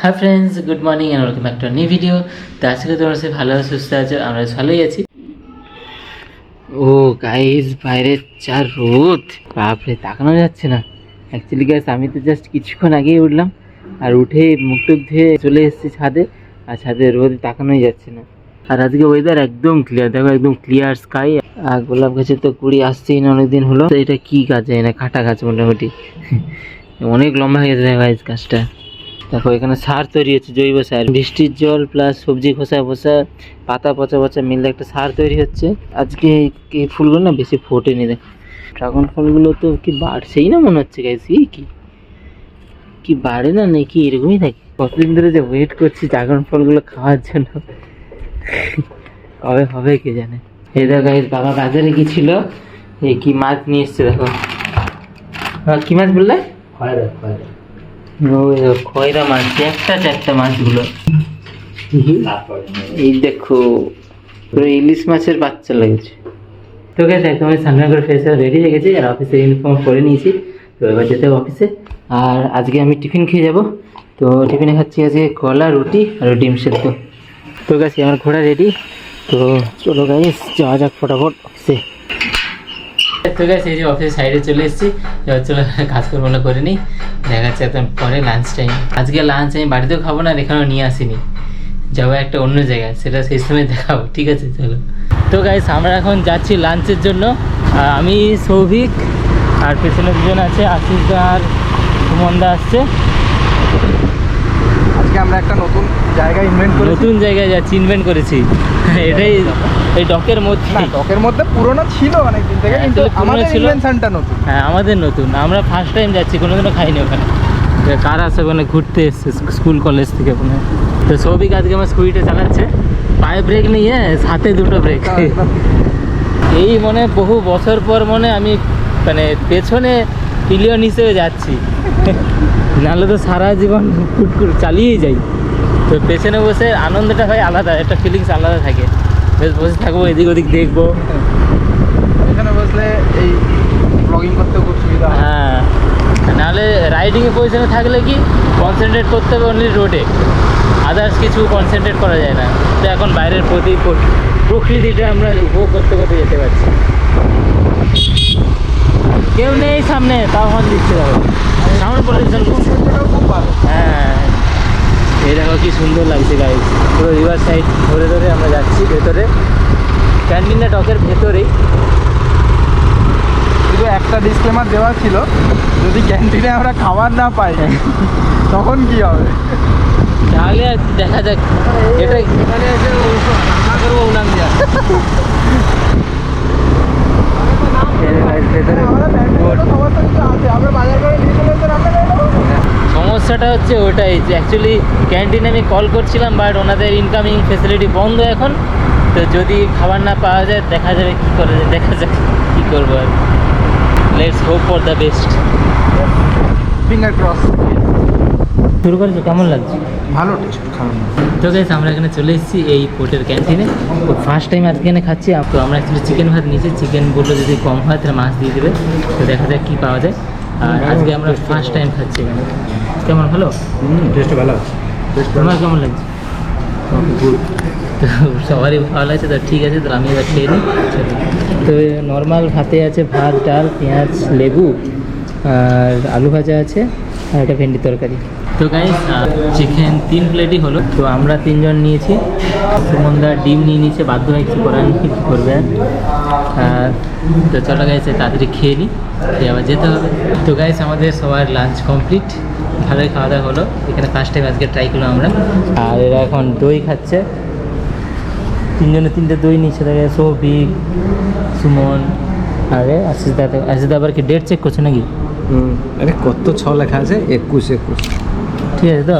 Hi friends, good morning and welcome back to new video. তো আজকে তোমরা সে ভালো সুস্থ আছো, আমরা ভালোই আছি। ও গাইস, বাইরে যা রোদ, বাপরে তাকানো যাচ্ছে না। অ্যাকচুয়ালি গাইস, আমি তো জাস্ট কিছুক্ষণ আগেই উঠলাম আর উঠে মুখ টুক ধুয়ে চলে এসেছি ছাদে, আর ছাদে রোদে তাকানোই যাচ্ছে না। আর আজকে ওয়েদার একদম ক্লিয়ার, দেখো একদম ক্লিয়ার স্কাই। আর গোলাপ গাছের তো কুড়ি আসছেই না অনেকদিন হলো। তো এটা কি গাছ জানি না, কাঁটা গাছ মোটামুটি অনেক লম্বা হয়ে গেছে গাইস গাছটা। দেখো এখানে সার তৈরি হচ্ছে, জৈব সার, বৃষ্টির জল প্লাস সবজি খোসা ফোসা পাতা পচা পচা মিললে একটা সার তৈরি হচ্ছে। আজকে এই ফুলগুলো না বেশি ফোটেনি। দেখো ড্রাগন ফলগুলো তো কি বাড়ছেই না মনে হচ্ছে গাইস। কি বাড়ে না নাকি এরকমই থাকে। কতদিন ধরে যে ওয়েট করছি ড্রাগন ফলগুলো খাওয়ার জন্য, কবে হবে কে জানে। এই দেখো গাইস, বাবা বাজারে কি ছিল, এই কি মাছ নিয়ে এসছে দেখো। কি মাছ বললে? খয়রা মাছ, একটা মাছগুলো। এই দেখো পুরো ইলিশ মাছের বাচ্চা লেগেছে। তো গেছে একদম স্নান করে ফ্রেশ হয়ে রেডি হয়ে গেছি, আর অফিসে ইউনিফর্ম পরে নিয়েছি। তো এবার যেতে হবে অফিসে। আর আজকে আমি টিফিন খেয়ে যাব। তো টিফিনে খাচ্ছি আজকে কলা, রুটি আর ডিম সেদ্ধ। তো গেছি আমার ঘোড়া রেডি। তো চলো গাইস যাওয়া যাক ফটাফট অফিসে। তো গেছে এই যে অফিসের সাইডে চলে এসেছি। এবার চলো কাজকর্মগুলো করে নিই, দেখা যাচ্ছে একদম পরে লাঞ্চ টাইম। আজকে লাঞ্চ আমি বাড়িতেও খাবো না, আর এখানেও নিয়ে আসিনি, যাবো একটা অন্য জায়গায়, সেটা সেই সময় দেখাবো, ঠিক আছে চলো। তো গাইস আমরা এখন যাচ্ছি লাঞ্চের জন্য। আমি, সৌভিক, আর পেছনে দুজন আছে, আশিস দা আর সুমনদা আসছে। আজকে আমরা একটা নতুন জায়গায় ইনভেন্ট করেছি এটাই এই ডকের মধ্যে। ডকের মধ্যে পুরনো ছিল অনেকদিন থেকে, কিন্তু আমাদের ইনভেনশনটা নতুন। হ্যাঁ আমাদের নতুন, আমরা ফার্স্ট টাইম যাচ্ছি, কোনোদিনও খাইনি ওখানে। কার আছে ওখানে ঘুরতে এসছে স্কুল কলেজ থেকে ওখানে। তো সৌভিক আজকে আমার স্কুটিটা চালাচ্ছে, পায়ে ব্রেক নেই, হাতে দুটো ব্রেক। এই মনে বহু বছর পর মনে আমি মানে পেছনে পিলিয়ন হিসেবে যাচ্ছি, নাহলে তো সারা জীবন ফুটকুট চালিয়েই যাই। তো পেছনে বসে আনন্দটা হয় আলাদা, একটা ফিলিংস আলাদা থাকে। বেশ বসে থাকবো, এদিক ওদিক দেখবো। এখানে বসলে এই ব্লগিং করতে খুব সুবিধা। হ্যাঁ, নাহলে রাইডিংয়ে পজিশনে থাকলে কি কনসেন্ট্রেট করতে হবে অনলি রোডে, আদার্স কিছু কনসেন্ট্রেট করা যায় না। তো এখন বাইরের প্রকৃতিটা আমরা উপভোগ করতে করতে যেতে পারছি। কেউ নেই সামনে, তাও হর্ন দিচ্ছে দেখো, সাউন্ড পলিউশন খুব ভালো। হ্যাঁ এই দেখো কি সুন্দর লাগছে গাইস। পুরো রিভার সাইড ধরে ধরে আমরা যাচ্ছি ভেতরে, ক্যান্টিনটা ডকের ভেতরেই। শুধু একটা ডিসক্লেমার দেওয়া ছিল, যদি ক্যান্টিনে আমরা খাবার না পাই তখন কি হবে। তাহলে আর দেখা যাক, এটা এখানে এসে রান্না করবো উনান দিয়া। সমস্যাটা হচ্ছে ওটাই যে অ্যাকচুয়ালি ক্যান্টিনে আমি কল করছিলাম, বাট ওনাদের ইনকামিং ফেসিলিটি বন্ধ এখন। তো যদি খাবার না পাওয়া যায় দেখা যাবে কী করা যায়, দেখা যাক কী করবো আর। Let's hope for the best. Finger cross. শুরু করেছি, কেমন লাগছে? ভালো টেস্ট খাওয়ানো। তো গাইস আমরা এখানে চলে এসেছি এই পোর্টের ক্যান্টিনে। তো ফার্স্ট টাইম আজকে এখানে খাচ্ছি। তো আমরা অ্যাকচুয়ালি চিকেন ভাত নিয়েছি, চিকেন বললো যদি কম হয় তাহলে মাছ দিয়ে দেবে। তো দেখা যাক কী পাওয়া যায়। আর আজকে আমরা ফার্স্ট টাইম খাচ্ছি এখানে। কেমন ভালো? টেস্ট ভালো। তোমার কেমন লাগছে? গুড। তো সবারই ভালো লাগছে, তো ঠিক আছে, তাহলে আমি এবার খেয়ে নিই। তো নর্মাল ভাতে আছে ভাত, ডাল, পেঁয়াজ, লেবু আর আলু ভাজা আছে, আর একটা ভেন্ডি তরকারি। তো গাইস চিকেন 3 প্লেটই হলো। তো আমরা 3 জন নিয়েছি, সুমনদা ডিম নিয়ে নিয়েছে, বাধ্য হয়ে কিছু করার নেই, কী করবে আর। তো চলো গাইস তাড়াতাড়ি খেয়ে নিই, খেয়ে আবার যেতে হবে। তো গাইস আমাদের সবার লাঞ্চ কমপ্লিট, ভালোই খাওয়া দাওয়া হলো। এখানে ফার্স্ট টাইম আজকে ট্রাই করলাম আমরা। আর এরা এখন দই খাচ্ছে, 3 জনে 3টে দই নিচ্ছে। দেখে সৌভিক, সুমন, আরে আশিসদা আবার কি ডেট চেক করছে নাকি? আরে কত 6 লেখা আছে, 21। ঠিক আছে তো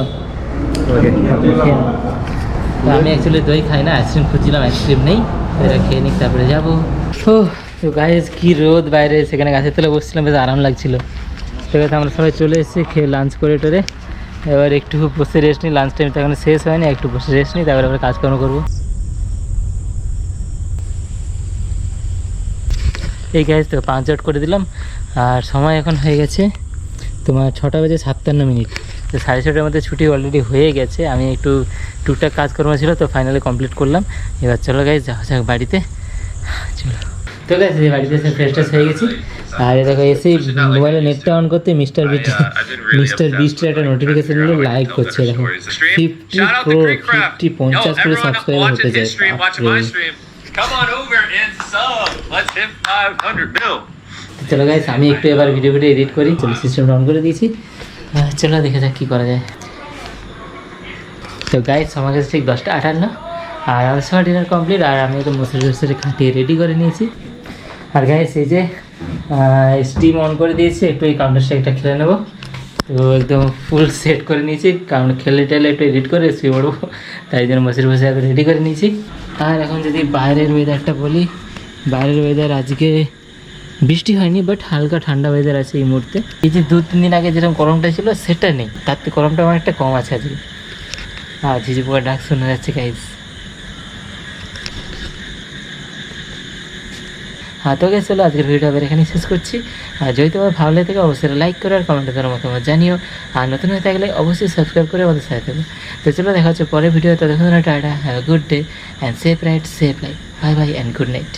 আমি অ্যাকচুয়ালি দই খাই না, আইসক্রিম খুঁজছিলাম, আইসক্রিম নেই, এটা খেয়ে নিই তারপরে যাবো। তো গাইস কি রোদ বাইরে, সেখানে গাছের তলে বসছিলাম, বেশ আরাম লাগছিল। ঠিক আছে আমরা সবাই চলে এসেছি খেয়ে লাঞ্চ করে টোরে। এবার একটু বসে রেস্ট নিই, লাঞ্চ টাইম তো এখন শেষ হয়নি, একটু বসে রেস্ট নিই, তারপরে আবার কাজকর্ম করবো। এই গাইস তো 5 আউট করে দিলাম। আর সময় এখন হয়ে গেছে তোমার 6টা বেজে 57 মিনিট। তো 6:30টার মধ্যে ছুটি অলরেডি হয়ে গেছে। আমি একটু টুকটাক কাজকর্ম ছিল তো ফাইনালি কমপ্লিট করলাম। এবার চলো গাইজ যাওয়া যাক বাড়িতে, চলো। তো গাইজ এই বাড়িতে এসে ফ্রেশ ট্রেশ হয়ে গেছি। আর দেখো এসে মোবাইলে নেটটা অন করতে মিস্টার বিস্টের একটা নোটিফিকেশন এলো, লাইক করছে। দেখো 50 করে সাবস্ক্রাইবার হতে যায়। Come on over and sub. Let's hit 500 mil. চলো গাইস আমি একটু এবার ভিডিও এডিট করি। চলো সিস্টেমটা অন করে দিয়েছি, চলো দেখে যাক কী করা যায়। তো গাইস আমার কাছে ঠিক 10:58 আর আমার সবার ডিনার কমপ্লিট। আর আমি তো মশলা খাটিয়ে রেডি করে নিয়েছি। আর গাইস এই যে স্টিম অন করে দিয়েছি, একটু এই কাউন্টার স্ট্রাইকটা খেলে নেবো। তো একদম ফুল সেট করে নিয়েছি, কারণ খেলে টেলে একটু এডিট করে শুয়ে পড়বো, তাই জন্য বসে রেডি করে নিয়েছি। আর এখন যদি বাইরের ওয়েদারটা বলি, বাইরের ওয়েদার আজকে বৃষ্টি হয়নি, বাট হালকা ঠান্ডা ওয়েদার আছে এই মুহূর্তে। এই যে 2-3 দিন আগে যেরকম গরমটা ছিল সেটা নেই, তার থেকে গরমটা অনেকটা কম আছে আজকে। আর ঝিঝি পোকার ডাক শোনা যাচ্ছে গাইজ। হ্যাঁ তো গেছিলো আজকের ভিডিওটা আবার এখানেই শেষ করছি। আর যদি তোমার ভালো লাগে থাকে অবশ্যই লাইক করো আর কমেন্টে তোমার মতামত জানিও। আর নতুন হয়ে থাকলে অবশ্যই সাবস্ক্রাইব করে আমাদের সাথে থাকবে। তো চলো দেখা হচ্ছে পরের ভিডিও। ততক্ষণ tata, have a good day and safe ride safe life, bye bye and good night.